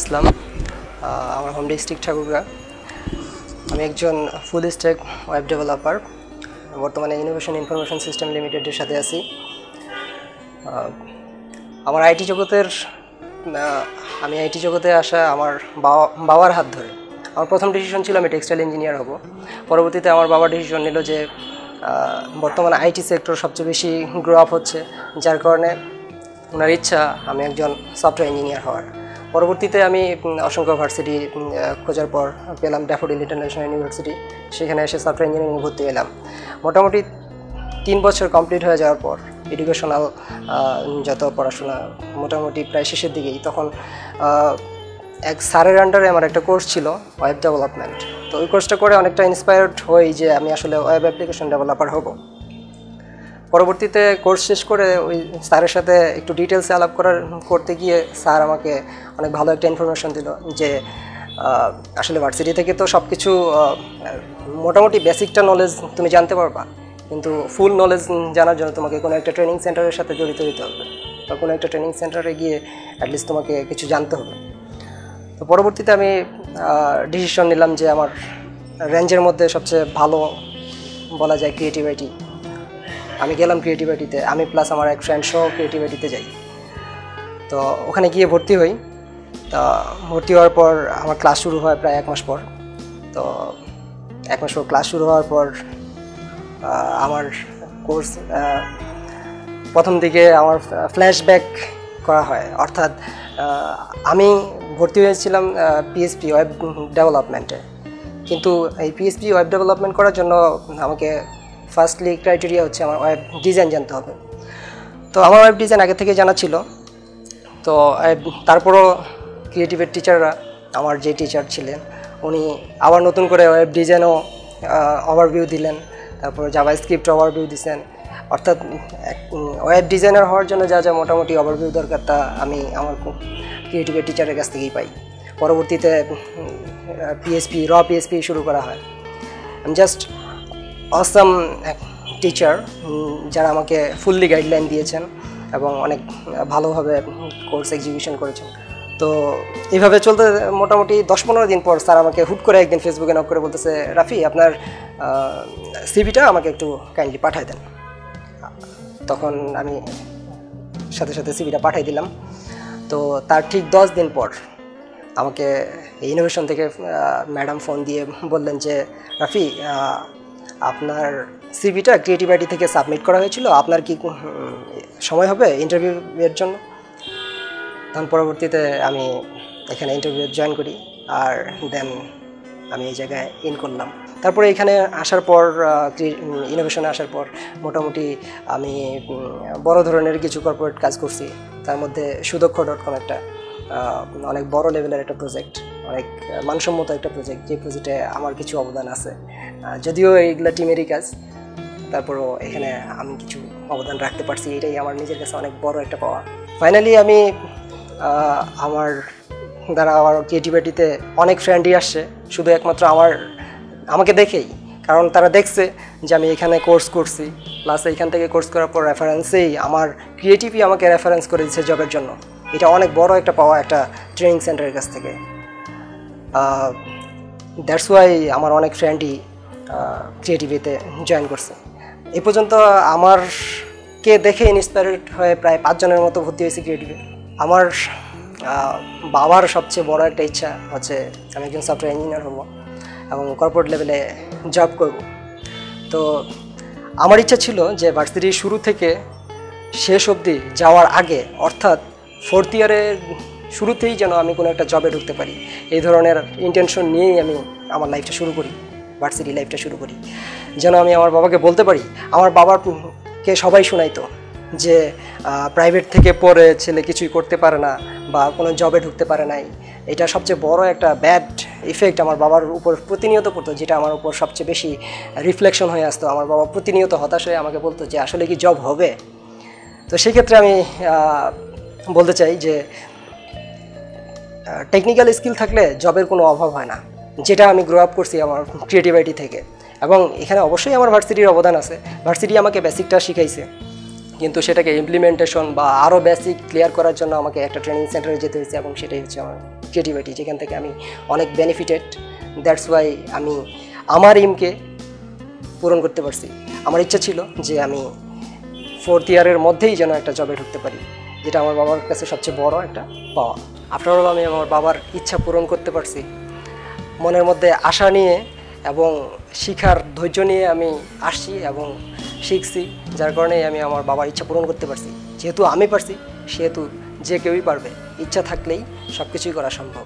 ইসলাম, আমার home district Thakurgaon. আমি একজন ফুল স্ট্যাক ওয়েব ডেভেলপার, বর্তমানে ইনোভেশন ইনফরমেশন সিস্টেম লিমিটেডের সাথে আছি। আমার আমি আইটি জগতে আসা আমার বাবার হাত ধরে। আমার প্রথম ডিসিশন ছিল আমি টেক্সটাইল ইঞ্জিনিয়ার হব। পরবর্তীতে আমার বাবা ডিসিশন নিল যে বর্তমানে আইটি সেক্টর সবচেয়ে বেশি গ্রো আপ হচ্ছে, যার কারণে ওনার ইচ্ছা আমি একজন সফটওয়্যার ইঞ্জিনিয়ার হওয়ার। পরবর্তীতে আমি অসংখ্য ভার্সিটি খোঁজার পর পেলাম ড্যাফোডিল ইন্টারন্যাশনাল ইউনিভার্সিটি। সেখানে এসে সফটওয়্যার ইঞ্জিনিয়ারিং ভর্তি হলাম। মোটামুটি 3 বছর কমপ্লিট হয়ে যাওয়ার পর এডুকেশনাল যত পড়াশোনা মোটামুটি প্রায় শেষের দিকেই, তখন এক স্যারের আন্ডারে আমার একটা কোর্স ছিল ওয়েব ডেভেলপমেন্ট। তো ওই কোর্সটা করে অনেকটা ইন্সপায়ার্ড হই যে আমি আসলে ওয়েব অ্যাপ্লিকেশন ডেভেলপার হব। পরবর্তীতে কোর্স শেষ করে ওই স্যারের সাথে একটু ডিটেলসে আলাপ করতে গিয়ে স্যার আমাকে অনেক ভালো একটা ইনফরমেশন দিল যে আসলে ভার্সিটি থেকে তো সব কিছু মোটামুটি বেসিকটা নলেজ তুমি জানতে পারবা, কিন্তু ফুল নলেজ জানার জন্য তোমাকে কোনো একটা ট্রেনিং সেন্টারের সাথে জড়িত হতে হবে, বা কোনো একটা ট্রেনিং সেন্টারে গিয়ে অ্যাটলিস্ট তোমাকে কিছু জানতে হবে। তো পরবর্তীতে আমি ডিসিশন নিলাম যে আমার রেঞ্জের মধ্যে সবচেয়ে ভালো বলা যায় ক্রিয়েটিভ আইটি। আমি গেলাম ক্রিয়েটিভ আইটিতে, আমি প্লাস আমার এক ফ্রেন্ড সহ ক্রিয়েটিভ আইটিতে যাই। তো ওখানে গিয়ে ভর্তি হই। তা ভর্তি হওয়ার পর আমার ক্লাস শুরু হয় প্রায় 1 মাস পর। তো 1 মাস পর ক্লাস শুরু হওয়ার পর আমার কোর্স প্রথম দিকে আমার ফ্ল্যাশব্যাক করা হয়, অর্থাৎ আমি ভর্তি হয়েছিলাম পিএইচপি ওয়েব ডেভেলপমেন্টে। কিন্তু এই পিএইচপি ওয়েব ডেভেলপমেন্ট করার জন্য আমাকে ফার্স্টলি ক্রাইটেরিয়া হচ্ছে আমার ওয়েব ডিজাইন জানতে হবে। তো আমার ওয়েব ডিজাইন আগে থেকে জানা ছিল। তো তারপরও ক্রিয়েটিভের টিচাররা, আমার যে টিচার ছিলেন উনি আবার নতুন করে ওয়েব ডিজাইনও ওভারভিউ দিলেন, তারপর জাভাস্ক্রিপ্ট ওভারভিউ দিয়েছেন। অর্থাৎ ওয়েব ডিজাইনার হওয়ার জন্য যা যা মোটামুটি ওভারভিউ দরকার তা আমি আমার ক্রিয়েটিভের টিচারের কাছ থেকেই পাই। পরবর্তীতে র পিএইচপি শুরু করা হয়। আমি জাস্ট অসাম এক টিচার যারা আমাকে ফুললি গাইডলাইন দিয়েছেন এবং অনেক ভালোভাবে কোর্স এক্সিকিউশন করেছেন। তো এইভাবে চলতে মোটামুটি 10-15 দিন পর স্যার আমাকে হুট করে একদিন ফেসবুকে নক করে বলতেছে, রাফি আপনার সিভিটা আমাকে একটু কাইন্ডলি পাঠাই দেন। তখন আমি সাথে সাথে সিভিটা পাঠাই দিলাম। তো তার ঠিক 10 দিন পর আমাকে ইনোভেশন থেকে ম্যাডাম ফোন দিয়ে বললেন যে রাফি আপনার সিভিটা ক্রিয়েটিভ আইটি থেকে সাবমিট করা হয়েছিল, আপনার কি সময় হবে ইন্টারভিউয়ের জন্য? তখন পরবর্তীতে আমি এখানে ইন্টারভিউ জয়েন করি, আর দেন আমি এই জায়গায় ইন করলাম। তারপরে এখানে আসার পর ইনোভেশনে আসার পর মোটামুটি আমি বড় ধরনের কিছু কর্পোরেট কাজ করছি। তার মধ্যে সুদক্ষ.com একটা অনেক বড় লেভেলের একটা প্রজেক্ট, অনেক মানসম্মত একটা প্রজেক্ট, যে প্রজেক্টে আমার কিছু অবদান আছে। যদিও এইগুলো টিমেরই কাজ, তারপরও এখানে আমি কিছু অবদান রাখতে পারছি, এটাই আমার নিজের কাছে অনেক বড় একটা পাওয়া। ফাইনালি আমি আমার ক্রিয়েটিভিটিতে অনেক ফ্রেন্ডই আসছে শুধু একমাত্র আমাকে দেখেই, কারণ তারা দেখছে যে আমি এখানে কোর্স করছি, প্লাস এইখান থেকে কোর্স করার পর রেফারেন্সেই আমার ক্রিয়েটিভই আমাকে রেফারেন্স করে দিচ্ছে জবের জন্য। এটা অনেক বড় একটা পাওয়া একটা ট্রেনিং সেন্টারের কাছ থেকে। দ্যাটস ওয়াই আমার অনেক ফ্রেন্ডই ক্রিয়েটিভিতে জয়েন করছে। এই পর্যন্ত আমারকে দেখে ইন্সপায়ার্ড হয়ে প্রায় 5 জনের মতো ভর্তি হয়েছে ক্রিয়েটিভে। আমার বাবার সবচেয়ে বড় একটা ইচ্ছা হচ্ছে আমি একজন সফটওয়্যার ইঞ্জিনিয়ার হব এবং কর্পোরেট লেভেলে জব করব। তো আমার ইচ্ছা ছিল যে ভার্সিটির শুরু থেকে শেষ অবধি যাওয়ার আগে, অর্থাৎ 4th ইয়ারের শুরুতেই যেন আমি কোনো একটা জবে ঢুকতে পারি, এই ধরনের ইন্টেনশন নিয়েই আমি আমার লাইফটা শুরু করি, ভার্সিটি লাইফটা শুরু করি। যেন আমি আমার বাবাকে বলতে পারি, আমার বাবাকে সবাই শোনাইতো যে প্রাইভেট থেকে পড়ে ছেলে কিছুই করতে পারে না বা কোনো জবে ঢুকতে পারে নাই। এটা সবচেয়ে বড় একটা ব্যাড ইফেক্ট আমার বাবার উপর প্রতিনিয়ত পড়তো, যেটা আমার উপর সবচেয়ে বেশি রিফ্লেকশন হয়ে আসতো। আমার বাবা প্রতিনিয়ত হতাশ হয়ে আমাকে বলতো যে আসলে কি জব হবে। তো সেক্ষেত্রে আমি বলতে চাই যে টেকনিক্যাল স্কিল থাকলে জবের কোনো অভাব হয় না, যেটা আমি গ্রো আপ করছি আমার ক্রিয়েটিভিটি থেকে। এবং এখানে অবশ্যই আমার ভার্সিটির অবদান আছে, ভার্সিটি আমাকে বেসিকটা শিখাইছে, কিন্তু সেটাকে ইমপ্লিমেন্টেশন বা আরও বেসিক ক্লিয়ার করার জন্য আমাকে একটা ট্রেনিং সেন্টারে যেতে হয়েছে, এবং সেটাই হচ্ছে আমার ক্রিয়েটিভিটি, যেখান থেকে আমি অনেক বেনিফিটেড। দ্যাটস ওয়াই আমি আমার এইমকে পূরণ করতে পারছি। আমার ইচ্ছা ছিল যে আমি 4th ইয়ারের মধ্যেই যেন একটা জবে ঢুকতে পারি, যেটা আমার বাবার কাছে সবচেয়ে বড় একটা পাওয়া। আফটার অল আমি আমার বাবার ইচ্ছা পূরণ করতে পারছি, মনের মধ্যে আশা নিয়ে এবং শিখার ধৈর্য নিয়ে আমি আসছি এবং শিখছি, যার কারণে আমি আমার বাবার ইচ্ছা পূরণ করতে পারছি। যেহেতু আমি পারছি, সেহেতু যে কেউই পারবে, ইচ্ছা থাকলেই সব কিছুই করা সম্ভব।